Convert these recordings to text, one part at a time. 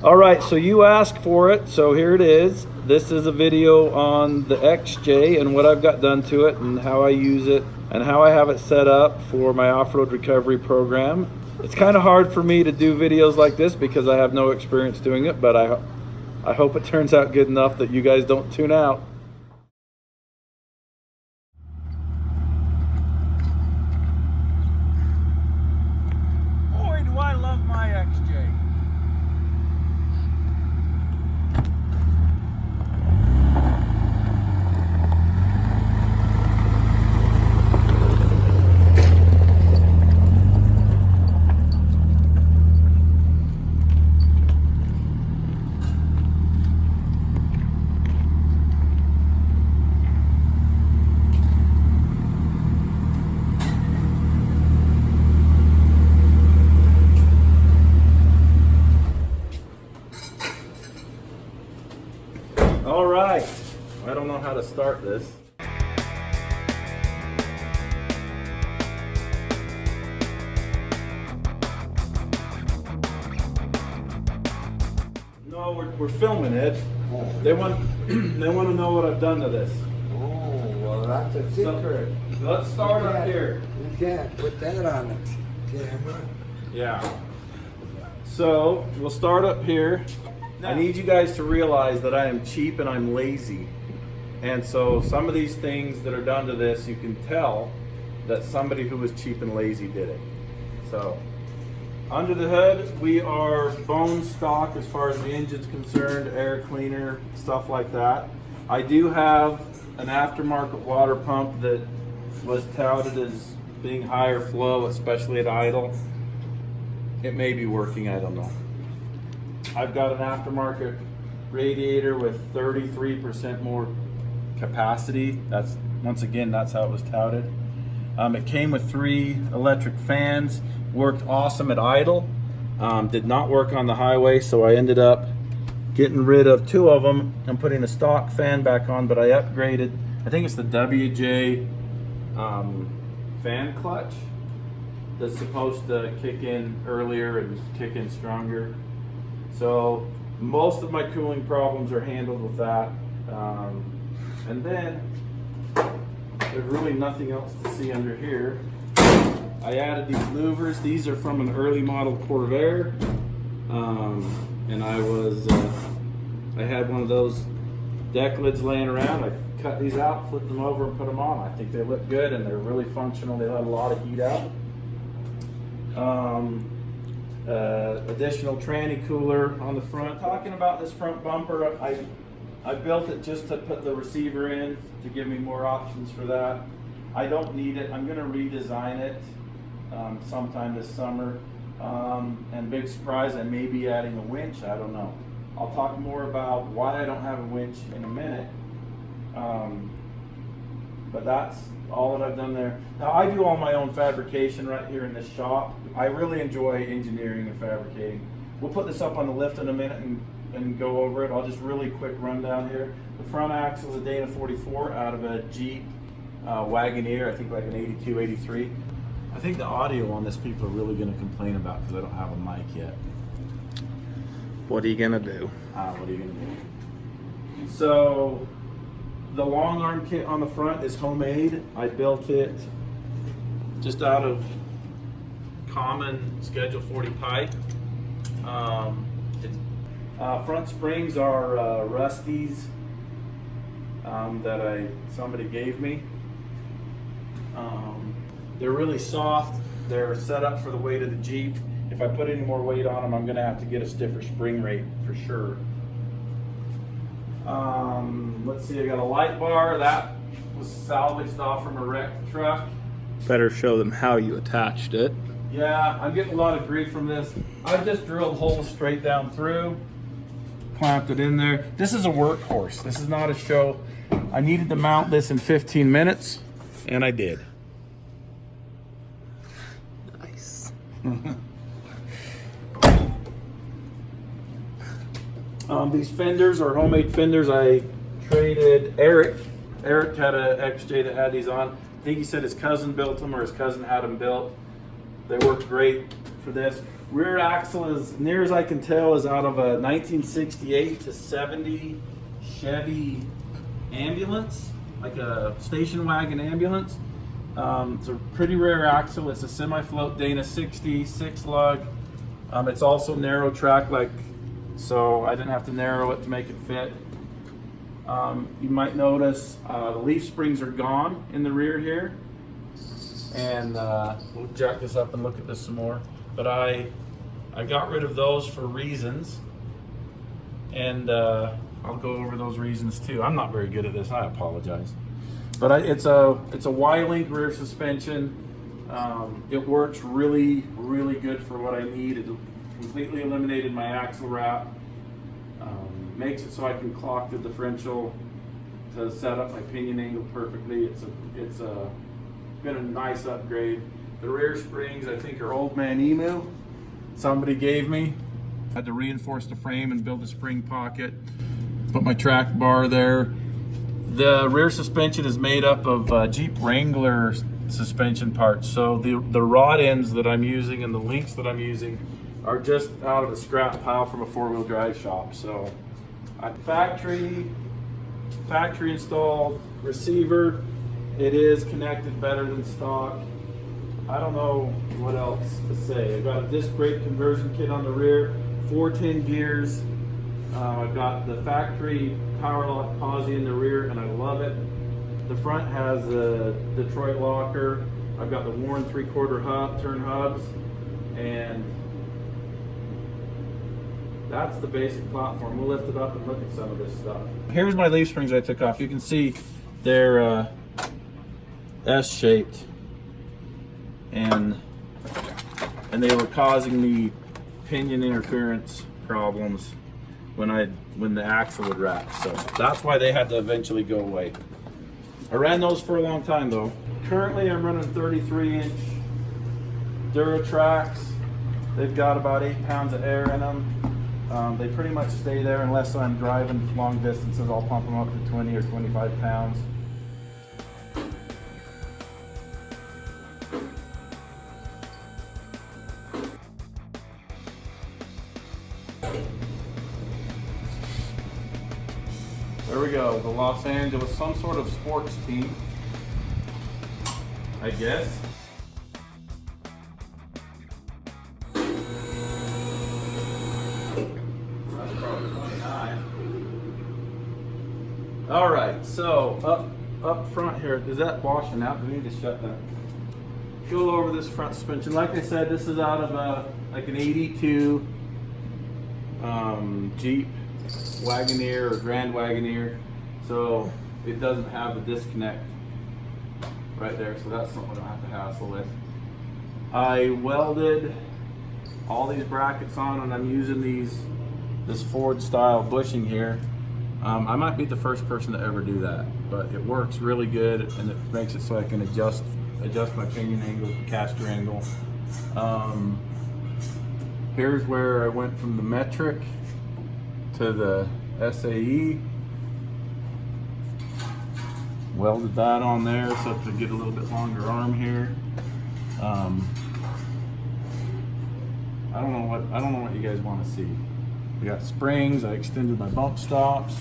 All right, so you asked for it, so here it is. This is a video on the XJ and what I've got done to it and how I use it and how I have it set up for my off-road recovery program. It's kind of hard for me to do videos like this because I have no experience doing it, but I hope it turns out good enough that you guys don't tune out. Boy, do I love my XJ. All right, I don't know how to start this. No, we're filming it. They want to know what I've done to this. Oh, well, that's a secret. So, let's start up here. You can't put that on it. Camera. Yeah. So we'll start up here. I need you guys to realize that I am cheap and I'm lazy. And so some of these things that are done to this, you can tell that somebody who was cheap and lazy did it. So under the hood, we are bone stock as far as the engine's concerned, air cleaner, stuff like that. I do have an aftermarket water pump that was touted as being higher flow, especially at idle. It may be working, I don't know. I've got an aftermarket radiator with 33% more capacity. That's, once again, that's how it was touted. It came with 3 electric fans, worked awesome at idle, did not work on the highway, so I ended up getting rid of 2 of them and putting a stock fan back on, but I upgraded, I think it's the WJ fan clutch that's supposed to kick in earlier and kick in stronger. So most of my cooling problems are handled with that. And then there's really nothing else to see under here. I added these louvers. These are from an early model Corvair. And I had one of those deck lids laying around. I cut these out, flipped them over and put them on. I think they look good and they're really functional. They let a lot of heat out. Additional tranny cooler on the front. Talking about this front bumper, I built it just to put the receiver in to give me more options for that. I don't need it. I'm going to redesign it sometime this summer. And big surprise, I may be adding a winch. I don't know. I'll talk more about why I don't have a winch in a minute. But that's all that I've done there. Now I do all my own fabrication right here in this shop. I really enjoy engineering and fabricating. We'll put this up on the lift in a minute and go over it. I'll just really quick rundown here. The front axle is a Dana 44 out of a Jeep Wagoneer, I think like an 82, 83. I think the audio on this people are really going to complain about because I don't have a mic yet. What are you gonna do? What are you going to do? So the long arm kit on the front is homemade. I built it just out of common Schedule 40 pipe. Front springs are Rusty's that somebody gave me. They're really soft. They're set up for the weight of the Jeep. If I put any more weight on them, I'm going to have to get a stiffer spring rate for sure. Let's see, I got a light bar that was salvaged off from a wrecked truck. Better show them how you attached it. Yeah, I'm getting a lot of grief from this. I just drilled holes straight down through, clamped it in there. This is a workhorse. This is not a show. I needed to mount this in 15 minutes, and I did. Nice. These fenders are homemade fenders. I traded Eric. Eric had a XJ that had these on. I think he said his cousin built them or his cousin had them built. They work great for this. rear axle, as near as I can tell, is out of a 1968 to 70 Chevy ambulance, like a station wagon ambulance. It's a pretty rare axle. It's a semi-float Dana 60 6-lug. It's also narrow track, so I didn't have to narrow it to make it fit. You might notice the leaf springs are gone in the rear here, and we'll jack this up and look at this some more. But I got rid of those for reasons, and I'll go over those reasons too. I'm not very good at this. I apologize. But it's a Y-link rear suspension. It works really, really good for what I need. It completely eliminated my axle wrap. Makes it so I can clock the differential to set up my pinion angle perfectly. It's been a nice upgrade. The rear springs, I think, are old man emu. Somebody gave me. Had to reinforce the frame and build a spring pocket. Put my track bar there. The rear suspension is made up of Jeep Wrangler suspension parts. So the rod ends that I'm using and the links that I'm using are just out of a scrap pile from a 4-wheel drive shop. So factory installed receiver. It is connected better than stock. I don't know what else to say. I've got a disc brake conversion kit on the rear, 410 gears. I've got the factory power lock posi in the rear, and I love it. The front has a Detroit locker. I've got the Warren 3/4 turn hubs, and that's the basic platform. We'll lift it up and look at some of this stuff. Here's my leaf springs I took off. You can see they're S-shaped, and they were causing me pinion interference problems when the axle would wrap. So that's why they had to eventually go away. I ran those for a long time though. Currently I'm running 33-inch Duratracks. They've got about 8 pounds of air in them. They pretty much stay there unless I'm driving long distances. I'll pump them up to 20 or 25 pounds. There we go, the Los Angeles, some sort of sports team, I guess. That's probably 29. All right, so up front here, is that washing out? Do we need to shut that? Go over this front suspension. Like I said, this is out of like an 82 Jeep Wagoneer or Grand Wagoneer, so it doesn't have the disconnect right there, so that's something I don't have to hassle with. I welded all these brackets on, and I'm using this Ford style bushing here. I might be the first person to ever do that, but it works really good, and it makes it so I can adjust my pinion angle, caster angle. Here's where I went from the metric to the SAE. Welded that on there so to get a little bit longer arm here. I don't know what you guys want to see. We got springs. I extended my bump stops.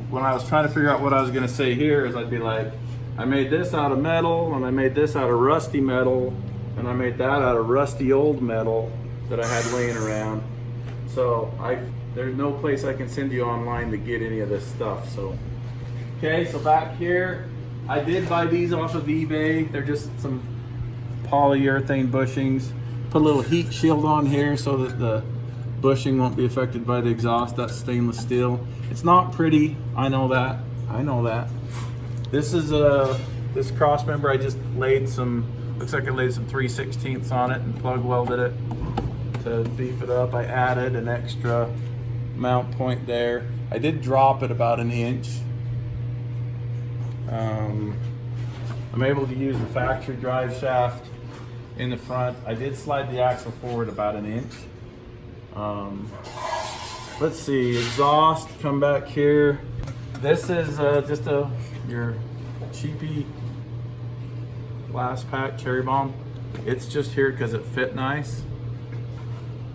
When I was trying to figure out what I was going to say here, is I'd be like, I made this out of metal, and I made this out of rusty metal, and I made that out of rusty old metal that I had laying around. So there's no place I can send you online to get any of this stuff. So okay, so back here, I did buy these off of eBay. They're just some polyurethane bushings. Put a little heat shield on here so that the bushing won't be affected by the exhaust. That's stainless steel. It's not pretty, I know that. This is this cross member, I just laid some, looks like I laid some 3/16 on it and plug welded it to beef it up. I added an extra mount point there. I did drop it about an inch. I'm able to use the factory drive shaft in the front. I did slide the axle forward about an inch. Let's see, exhaust, come back here. This is just your cheapy last pack, Cherry Bomb. It's just here because it fit nice.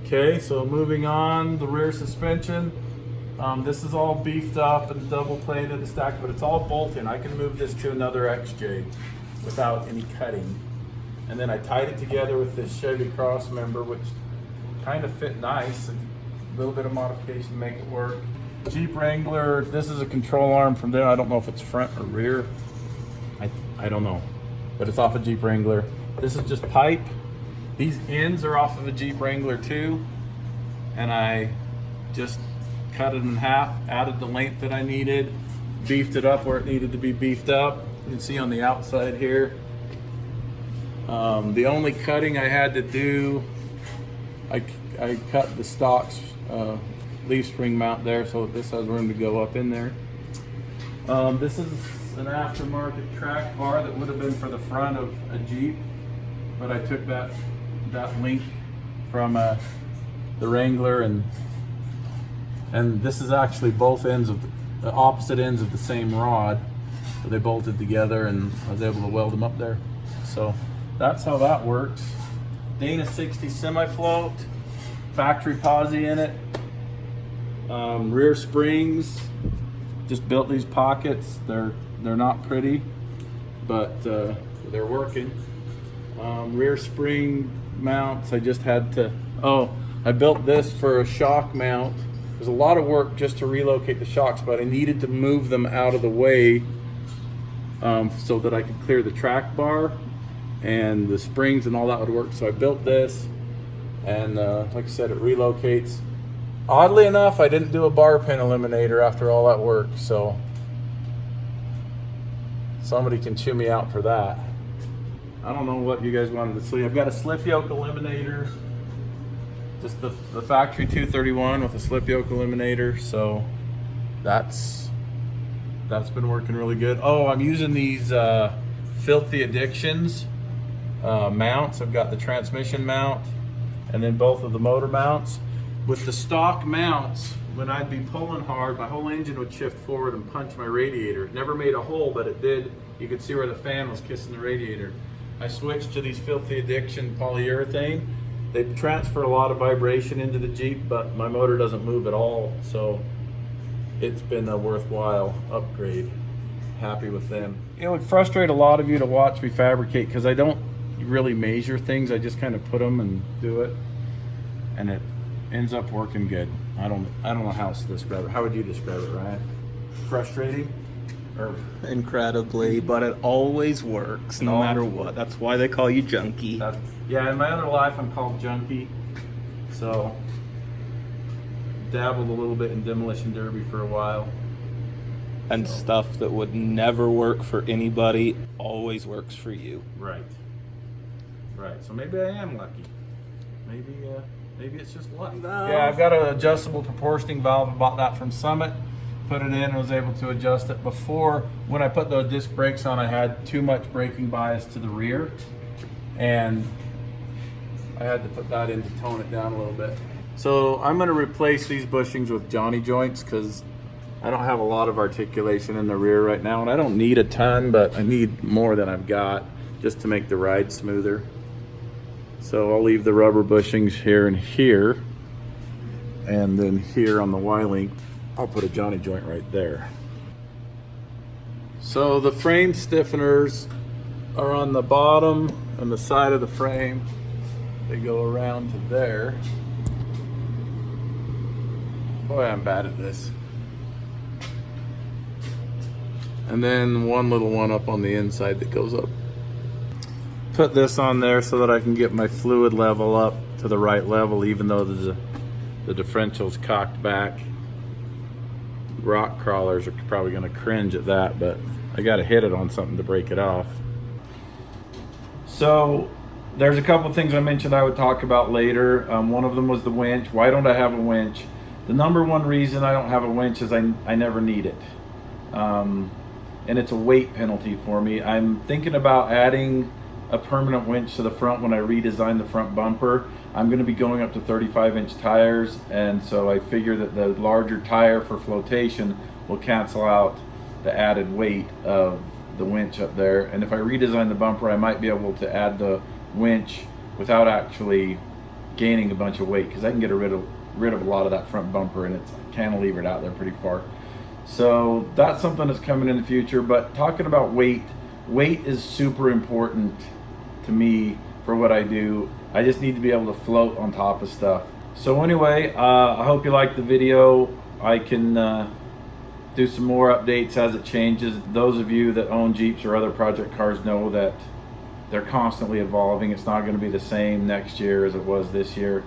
Okay, so moving on, the rear suspension. This is all beefed up and double plated and stacked, but it's all bolted. I can move this to another XJ without any cutting. And then I tied it together with this Chevy cross member, which kind of fit nice. A little bit of modification to make it work. Jeep Wrangler, this is a control arm from there. I don't know if it's front or rear. I don't know, but it's off a Jeep Wrangler. This is just pipe. These ends are off of a Jeep Wrangler too. And I just cut it in half, added the length that I needed, beefed it up where it needed to be beefed up. You can see on the outside here. The only cutting I had to do, I cut the stocks leaf spring mount there so that this has room to go up in there. This is an aftermarket track bar that would have been for the front of a Jeep, but I took that link from the Wrangler, and this is actually both ends of the opposite ends of the same rod, so they bolted together and I was able to weld them up there. So that's how that works. Dana 60 semi-float, factory posi in it, rear springs. Just built these pockets. They're not pretty, but they're working. Rear spring mounts. I just had to. I built this for a shock mount. There's a lot of work just to relocate the shocks, but I needed to move them out of the way so that I could clear the track bar and the springs and all that would work. So I built this, and like I said, it relocates. Oddly enough, I didn't do a bar pin eliminator after all that work, so somebody can chew me out for that. I don't know what you guys wanted to see. I've got a slip yoke eliminator, just the factory 231 with a slip yoke eliminator, so that's been working really good. I'm using these Filthy Addictions mounts. I've got the transmission mount and then both of the motor mounts. With the stock mounts, when I'd be pulling hard, my whole engine would shift forward and punch my radiator. It never made a hole, but it did. You could see where the fan was kissing the radiator. I switched to these Filthy Addiction polyurethane. They transfer a lot of vibration into the Jeep, but my motor doesn't move at all, so it's been a worthwhile upgrade. Happy with them. It would frustrate a lot of you to watch me fabricate because I don't really measure things. I just kind of put them and do it, and it ends up working good. I don't know how else to describe it. How would you describe it, Ryan? Frustrating? Or Incredibly, but it always works no matter what. That's why they call you Junkie. Yeah, in my other life I'm called Junkie. So dabbled a little bit in demolition derby for a while. And stuff that would never work for anybody always works for you. Right. So maybe I am lucky. Maybe it's just luck. No. Yeah, I've got an adjustable proportioning valve. I bought that from Summit. Put it in and was able to adjust it. Before, when I put those disc brakes on, I had too much braking bias to the rear, and I had to put that in to tone it down a little bit. So I'm going to replace these bushings with Johnny joints because I don't have a lot of articulation in the rear right now, and I don't need a ton, but I need more than I've got just to make the ride smoother. So I'll leave the rubber bushings here and here, and then here on the Y-link I'll put a Johnny joint right there. So the frame stiffeners are on the bottom and the side of the frame. They go around to there. Boy, I'm bad at this. And then one little one up on the inside that goes up. Put this on there so that I can get my fluid level up to the right level, even though the differential's cocked back. Rock crawlers are probably going to cringe at that, but I got to hit it on something to break it off. So there's a couple things I mentioned I would talk about later. One of them was the winch. Why don't I have a winch? The number one reason I don't have a winch is I never need it. And it's a weight penalty for me. I'm thinking about adding a permanent winch to the front when I redesign the front bumper. I'm going to be going up to 35-inch tires, and so I figure that the larger tire for flotation will cancel out the added weight of the winch up there. And if I redesign the bumper, I might be able to add the winch without actually gaining a bunch of weight, because I can get rid of a lot of that front bumper, and it's cantilevered out there pretty far. So that's something that's coming in the future. But talking about weight is super important to me for what I do. I just need to be able to float on top of stuff. So anyway, I hope you liked the video. I can do some more updates as it changes. Those of you that own Jeeps or other project cars know that they're constantly evolving. It's not going to be the same next year as it was this year.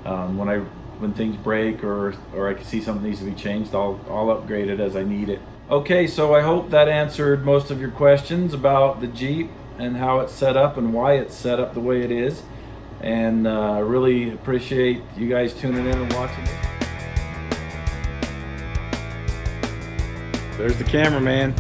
When things break or I can see something needs to be changed, I'll upgrade it as I need it. Okay, so I hope that answered most of your questions about the Jeep and how it's set up and why it's set up the way it is. And I really appreciate you guys tuning in and watching. There's the cameraman.